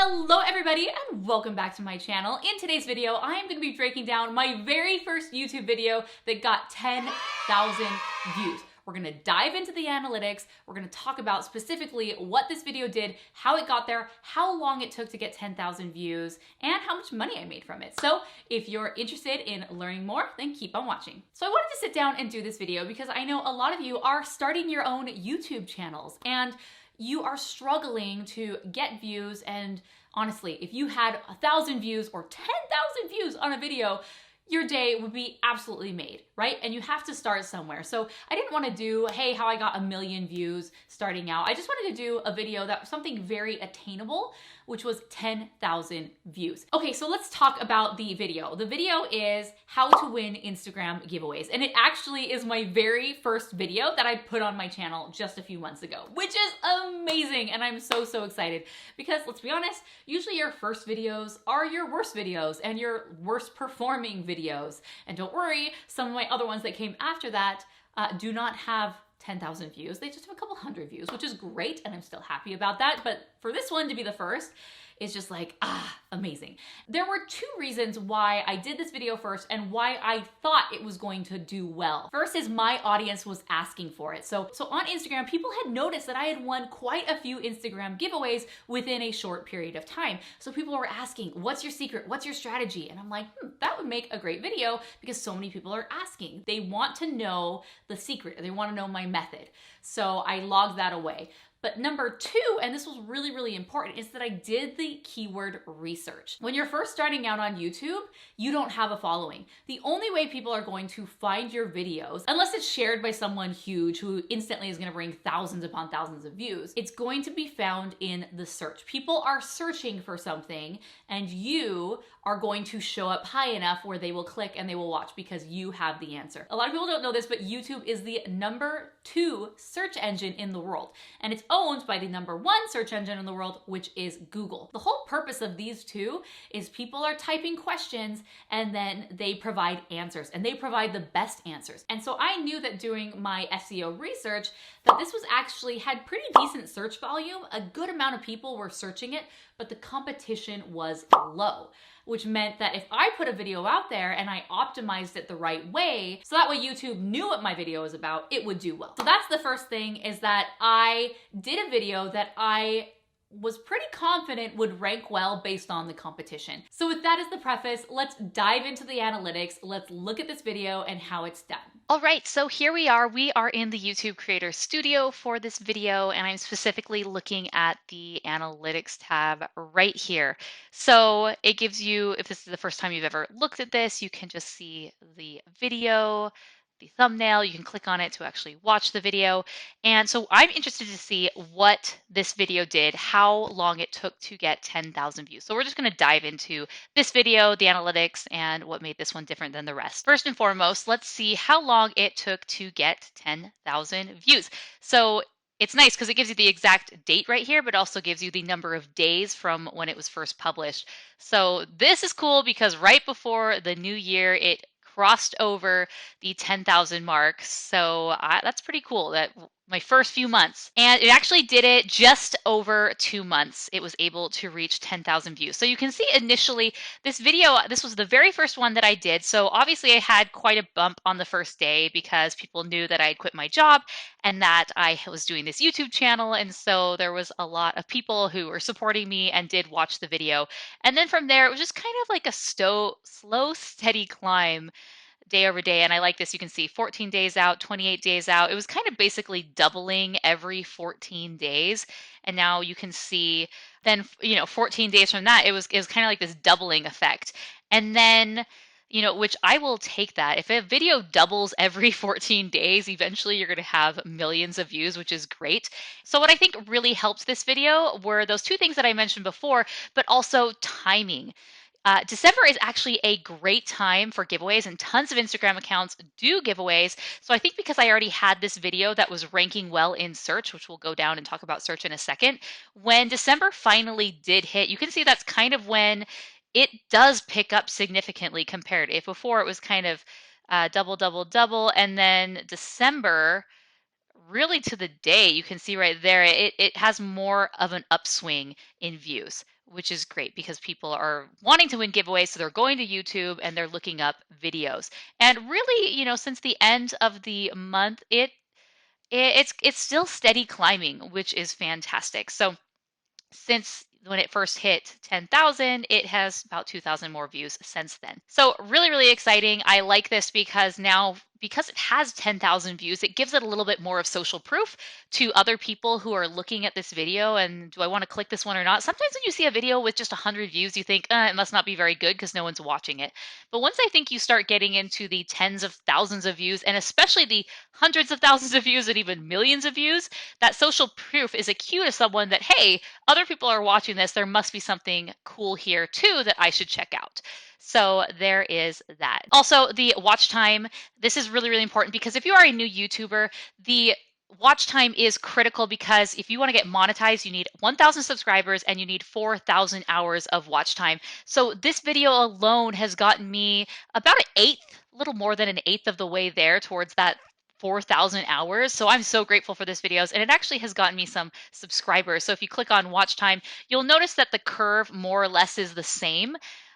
Hello everybody and welcome back to my channel. In today's video, I am going to be breaking down my very first YouTube video that got 10,000 views. We're going to dive into the analytics. We're going to talk about specifically what this video did, how it got there, how long it took to get 10,000 views, and how much money I made from it. So if you're interested in learning more, then keep on watching. So I wanted to sit down and do this video because I know a lot of you are starting your own YouTube channels and you are struggling to get views, and honestly, if you had 1,000 views or 10,000 views on a video, your day would be absolutely made, right? And you have to start somewhere. So I didn't want to do, hey, how I got 1 million views starting out. I just wanted to do a video that was something very attainable, which was 10,000 views. Okay, so let's talk about the video. The video is how to win Instagram giveaways. And it actually is my very first video that I put on my channel just a few months ago, which is amazing. And I'm so excited because let's be honest, usually your first videos are your worst videos and your worst performing videos. And don't worry, some of my other ones that came after that do not have 10,000 views. They just have a couple hundred views, which is great. And I'm still happy about that. But for this one to be the first, is just like, amazing. There were 2 reasons why I did this video first and why I thought it was going to do well. First is my audience was asking for it. So on Instagram, people had noticed that I had won quite a few Instagram giveaways within a short period of time. So people were asking, what's your secret? What's your strategy? And I'm like, that would make a great video because so many people are asking. They want to know the secret. They want to know my method. So I logged that away. But number 2, and this was really important, is that I did the keyword research. When you're first starting out on YouTube, you don't have a following. The only way people are going to find your videos, unless it's shared by someone huge who instantly is going to bring thousands upon thousands of views, it's going to be found in the search. People are searching for something and you are going to show up high enough where they will click and they will watch because you have the answer. A lot of people don't know this, but YouTube is the number 2 search engine in the world. And it's owned by the number 1 search engine in the world, which is Google. The whole purpose of these 2 is people are typing questions and then they provide answers, and they provide the best answers. And so I knew that doing my SEO research that this was actually had pretty decent search volume. A good amount of people were searching it, but the competition was low, which meant that if I put a video out there and I optimized it the right way, so that way YouTube knew what my video was about, it would do well. So that's the first thing, is that I did a video that I was pretty confident would rank well based on the competition. So with that as the preface, let's dive into the analytics. Let's look at this video and how it's done. All right, so here we are. We are in the YouTube Creator Studio for this video, and I'm specifically looking at the Analytics tab right here. So it gives you, if this is the first time you've ever looked at this, you can just see the video, the thumbnail. You can click on it to actually watch the video. And so I'm interested to see what this video did, how long it took to get 10,000 views. So we're just going to dive into this video, the analytics, and what made this one different than the rest. First and foremost, let's see how long it took to get 10,000 views. So it's nice because it gives you the exact date right here, but also gives you the number of days from when it was first published. So this is cool because right before the new year, it crossed over the 10,000 mark. So that's pretty cool. That my first few months, and it actually did it just over 2 months. It was able to reach 10,000 views. So you can see initially this video, this was the very first one that I did. So obviously I had quite a bump on the first day because people knew that I had quit my job and that I was doing this YouTube channel. And so there was a lot of people who were supporting me and did watch the video. And then from there, it was just kind of like a slow, steady climb day over day. And I like this. You can see 14 days out, 28 days out. It was kind of basically doubling every 14 days. And now you can see then, 14 days from that, it was kind of like this doubling effect. And then, which I will take that. If a video doubles every 14 days, eventually you're going to have millions of views, which is great. So what I think really helped this video were those 2 things that I mentioned before, but also timing. December is actually a great time for giveaways, and tons of Instagram accounts do giveaways. So I think because I already had this video that was ranking well in search, which we'll go down and talk about search in a second, when December finally did hit, you can see that's kind of when it does pick up significantly compared. If before it was kind of double, and then December, really to the day, you can see right there, it has more of an upswing in views. which is great because people are wanting to win giveaways. So they're going to YouTube and they're looking up videos. And really, since the end of the month, it's still steady climbing, which is fantastic. So since when it first hit 10,000, it has about 2,000 more views since then. So really, really exciting. I like this because now, because it has 10,000 views, it gives it a little bit more of social proof to other people who are looking at this video and do I want to click this one or not? Sometimes when you see a video with just 100 views, you think, it must not be very good because no one's watching it. But once I think you start getting into the tens of thousands of views, and especially the hundreds of thousands of views and even millions of views, that social proof is a cue to someone that, hey, other people are watching this, there must be something cool here too that I should check out. So there is that. Also, the watch time. This is really, really important because if you are a new YouTuber, the watch time is critical because if you want to get monetized, you need 1,000 subscribers and you need 4,000 hours of watch time. So this video alone has gotten me about an eighth, a little more than an eighth of the way there towards that 4,000 hours. So I'm so grateful for this videos, and it actually has gotten me some subscribers. So if you click on watch time, you'll notice that the curve more or less is the same.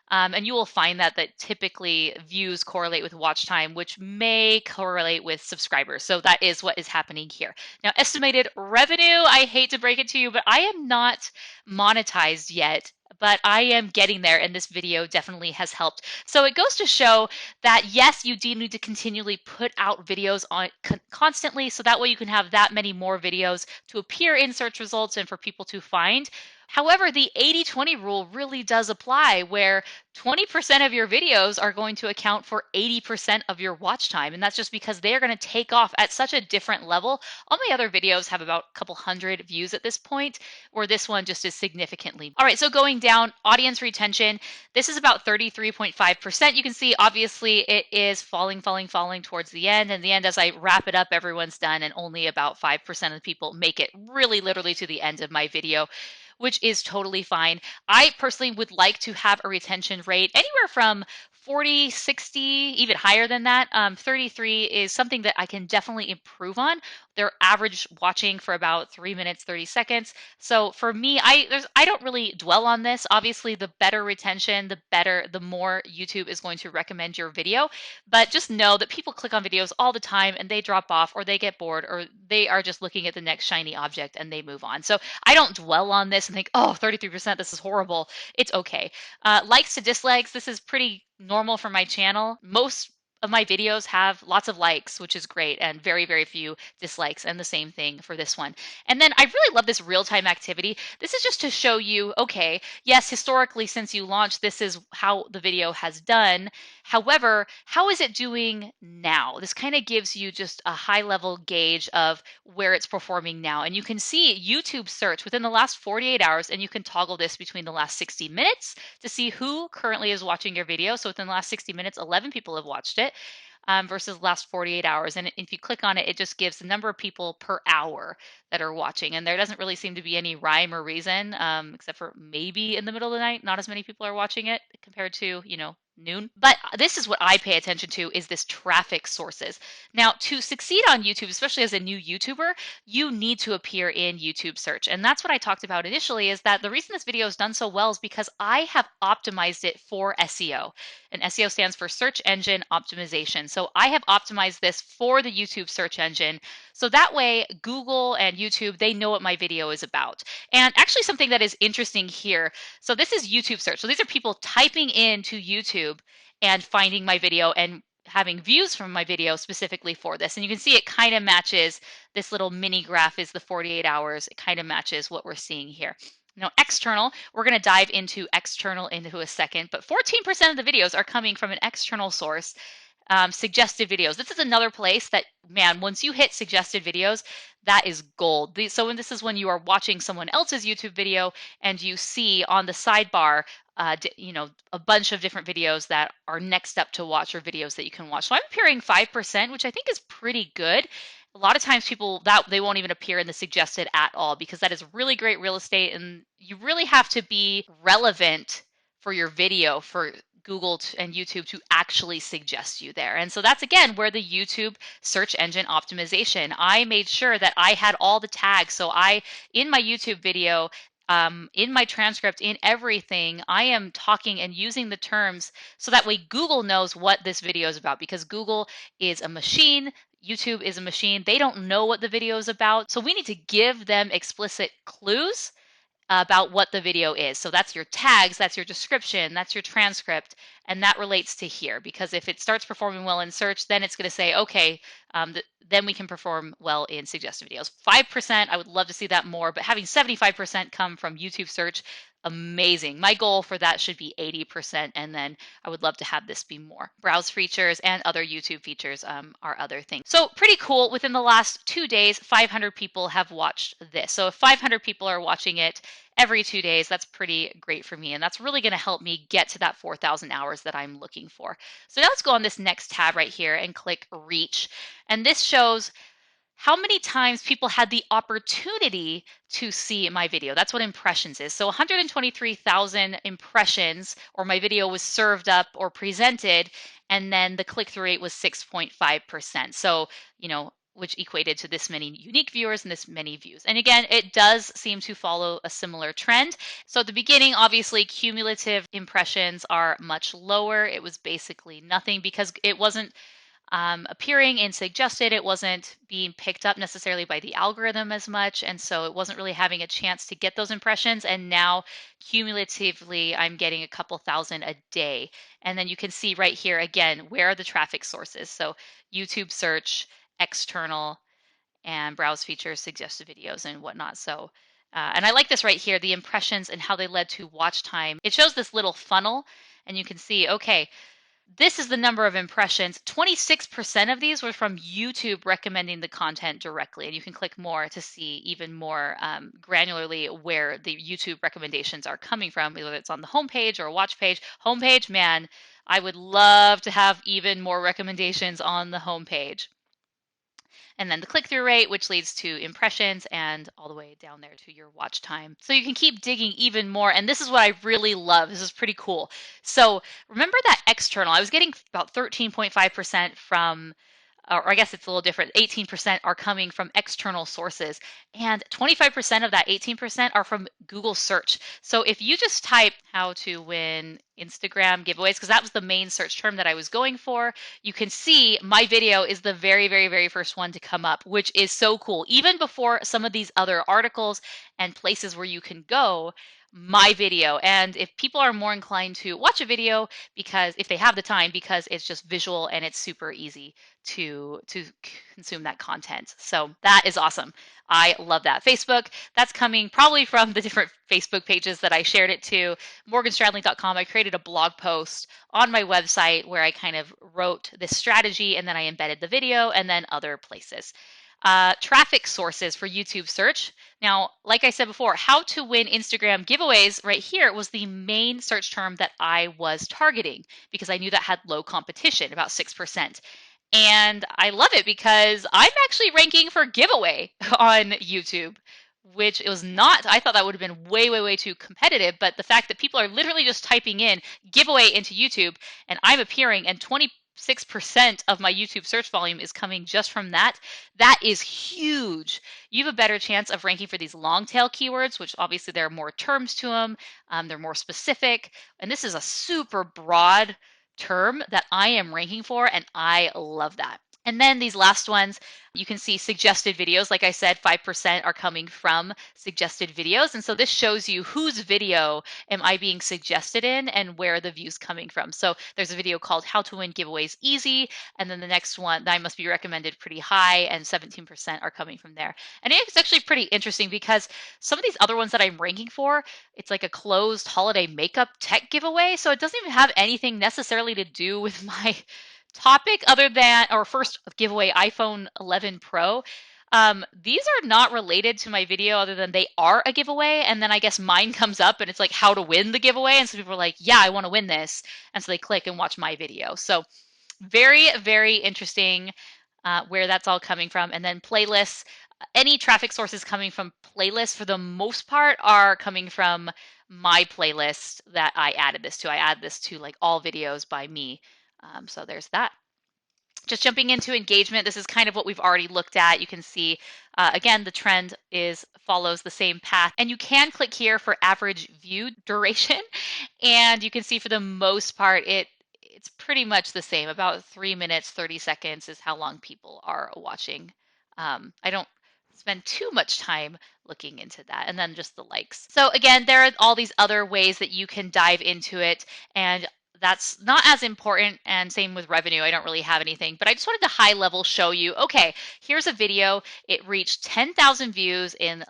And you will find that typically views correlate with watch time, which may correlate with subscribers. So that is what is happening here. Now, estimated revenue, I hate to break it to you, but I am not monetized yet, but I am getting there, and this video definitely has helped. So it goes to show that yes, you do need to continually put out videos on constantly, so that way you can have that many more videos to appear in search results and for people to find. However, the 80-20 rule really does apply, where 20% of your videos are going to account for 80% of your watch time. And that's just because they're going to take off at such a different level. All my other videos have about a couple hundred views at this point, where this one just is significantly. All right, so going down, audience retention, this is about 33.5%. You can see obviously it is falling towards the end. And the end, as I wrap it up, everyone's done, and only about 5% of the people make it really literally to the end of my video, which is totally fine. I personally would like to have a retention rate anywhere from 40, 60, even higher than that. 33 is something that I can definitely improve on. They're average watching for about 3 minutes, 30 seconds. So for me, I don't really dwell on this. Obviously, the better retention, the more YouTube is going to recommend your video. But just know that people click on videos all the time and they drop off, or they get bored, or they are just looking at the next shiny object and they move on. So I don't dwell on this and think, oh, 33%, this is horrible. It's okay. Likes to dislikes, this is pretty normal for my channel. Most of my videos have lots of likes, which is great, and very, very few dislikes, and the same thing for this one. And then I really love this real-time activity. This is just to show you, okay, yes, historically, since you launched, this is how the video has done. However, how is it doing now? This kind of gives you just a high-level gauge of where it's performing now. And you can see YouTube search within the last 48 hours, and you can toggle this between the last 60 minutes to see who currently is watching your video. So within the last 60 minutes, 11 people have watched it. Versus the last 48 hours. And if you click on it, it just gives the number of people per hour that are watching. And there doesn't really seem to be any rhyme or reason, except for maybe in the middle of the night, not as many people are watching it compared to, noon. But this is what I pay attention to, is this traffic sources. Now, to succeed on YouTube, especially as a new YouTuber, you need to appear in YouTube search. And that's what I talked about initially, is that the reason this video has done so well is because I have optimized it for SEO. And SEO stands for search engine optimization. So I have optimized this for the YouTube search engine. So that way, Google and YouTube, they know what my video is about. And actually something that is interesting here, so this is YouTube search. So these are people typing into YouTube and finding my video and having views from my video specifically for this. And you can see it kind of matches, this little mini graph is the 48 hours. It kind of matches what we're seeing here. Now, external, we're going to dive into external into a second, but 14% of the videos are coming from an external source. Suggested videos. This is another place that, man, once you hit suggested videos, that is gold. So this is when you are watching someone else's YouTube video and you see on the sidebar, a bunch of different videos that are next up to watch, or videos that you can watch. So I'm appearing 5%, which I think is pretty good. A lot of times people that they won't even appear in the suggested at all, because that is really great real estate, and you really have to be relevant for your video for Google and YouTube to actually suggest you there. And so that's again where the YouTube search engine optimization, I made sure that I had all the tags. So in my YouTube video, in my transcript, in everything, I am talking and using the terms so that way Google knows what this video is about, because Google is a machine. YouTube is a machine. They don't know what the video is about. So we need to give them explicit clues about what the video is. So that's your tags, that's your description, that's your transcript, and that relates to here, because if it starts performing well in search, then it's going to say, okay, then we can perform well in suggested videos. 5%, I would love to see that more, but having 75% come from YouTube search, amazing. My goal for that should be 80%, and then I would love to have this be more. Browse features and other YouTube features are other things. So pretty cool. Within the last 2 days, 500 people have watched this. So if 500 people are watching it every 2 days, that's pretty great for me. And that's really going to help me get to that 4,000 hours that I'm looking for. So now let's go on this next tab right here and click reach. And this shows how many times people had the opportunity to see my video. That's what impressions is. So 123,000 impressions, or my video was served up or presented, and then the click-through rate was 6.5%. So, which equated to this many unique viewers and this many views. And again, it does seem to follow a similar trend. So at the beginning, obviously, cumulative impressions are much lower. It was basically nothing because it wasn't appearing in suggested. It wasn't being picked up necessarily by the algorithm as much, and so it wasn't really having a chance to get those impressions. And now cumulatively I'm getting a couple thousand a day. And then you can see right here again, where are the traffic sources? So YouTube search, external, and browse features, suggested videos, and whatnot. So and I like this right here, the impressions and how they led to watch time. It shows this little funnel, and you can see, okay, this is the number of impressions. 26% of these were from YouTube recommending the content directly. And you can click more to see even more granularly where the YouTube recommendations are coming from, whether it's on the homepage or a watch page. Homepage, man, I would love to have even more recommendations on the homepage. And then the click-through rate, which leads to impressions, and all the way down there to your watch time. So you can keep digging even more. And this is what I really love. This is pretty cool. So remember that external, I was getting about 13.5% from, or I guess it's a little different, 18% are coming from external sources, and 25% of that 18% are from Google search. So if you just type how to win Instagram giveaways, because that was the main search term that I was going for, you can see my video is the very, very, very first one to come up, which is so cool. Even before some of these other articles and places where you can go, my video. And if people are more inclined to watch a video, because if they have the time, because it's just visual and it's super easy to consume that content. So that is awesome. I love that. Facebook, that's coming probably from the different Facebook pages that I shared it to. Morganstradling.com, I created a blog post on my website where I kind of wrote this strategy, and then I embedded the video, and then other places. Traffic sources for YouTube search. Now, like I said before, how to win Instagram giveaways right here was the main search term that I was targeting, because I knew that had low competition, about 6%. And I love it because I'm actually ranking for giveaway on YouTube, which it was not. I thought that would have been way, way, way too competitive. But the fact that people are literally just typing in giveaway into YouTube, and I'm appearing, and 26% of my YouTube search volume is coming just from that, that is huge. You have a better chance of ranking for these long tail keywords, which obviously there are more terms to them. They're more specific. And this is a super broad term that I am ranking for, and I love that. And then these last ones, you can see suggested videos. Like I said, 5% are coming from suggested videos. And so this shows you whose video am I being suggested in and where the view's coming from. So there's a video called How to Win Giveaways Easy. And then the next one, that must be recommended pretty high, and 17% are coming from there. And it's actually pretty interesting because some of these other ones that I'm ranking for, it's like a closed holiday makeup tech giveaway. So it doesn't even have anything necessarily to do with my topic other than, or first giveaway iPhone 11 Pro. These are not related to my video other than they are a giveaway. And then I guess mine comes up and it's like how to win the giveaway. And so people are like, yeah, I want to win this. And so they click and watch my video. So very, very interesting where that's all coming from. And then playlists, any traffic sources coming from playlists for the most part are coming from my playlist that I added this to. I add this to like all videos by me. So there's that. Just jumping into engagement, this is kind of what we've already looked at. You can see, again, the trend follows the same path. And you can click here for average view duration. And you can see for the most part, it's pretty much the same. About 3 minutes, 30 seconds is how long people are watching. I don't spend too much time looking into that. And then just the likes. So again, there are all these other ways that you can dive into it. And that's not as important, and same with revenue. I don't really have anything, but I just wanted to high level show you, okay, here's a video. It reached 10,000 views in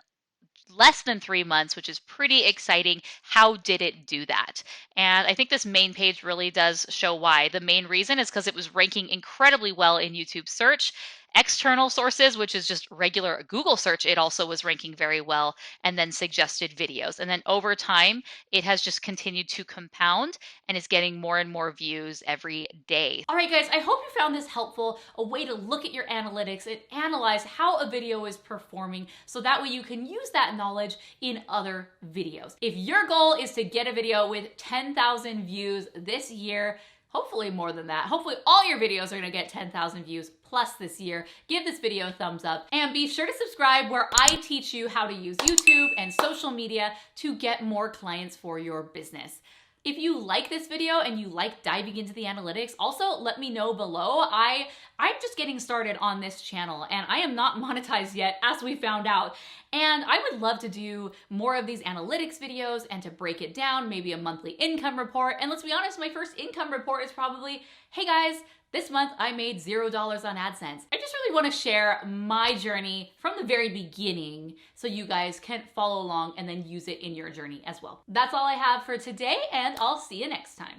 less than 3 months, which is pretty exciting. How did it do that? And I think this main page really does show why. The main reason is because it was ranking incredibly well in YouTube search. External sources, which is just regular Google search, it also was ranking very well, and then suggested videos. And then over time, it has just continued to compound and is getting more and more views every day. All right, guys, I hope you found this helpful, a way to look at your analytics and analyze how a video is performing so that way you can use that knowledge in other videos. If your goal is to get a video with 10,000 views this year, hopefully more than that, hopefully all your videos are gonna get 10,000 views plus this year, give this video a thumbs up and be sure to subscribe where I teach you how to use YouTube and social media to get more clients for your business. If you like this video and you like diving into the analytics, also let me know below. I'm just getting started on this channel and I am not monetized yet, as we found out. And I would love to do more of these analytics videos and to break it down, maybe a monthly income report. And let's be honest, my first income report is probably, hey guys, this month I made $0 on AdSense. I just really want to share my journey from the very beginning so you guys can follow along and then use it in your journey as well. That's all I have for today, and I'll see you next time.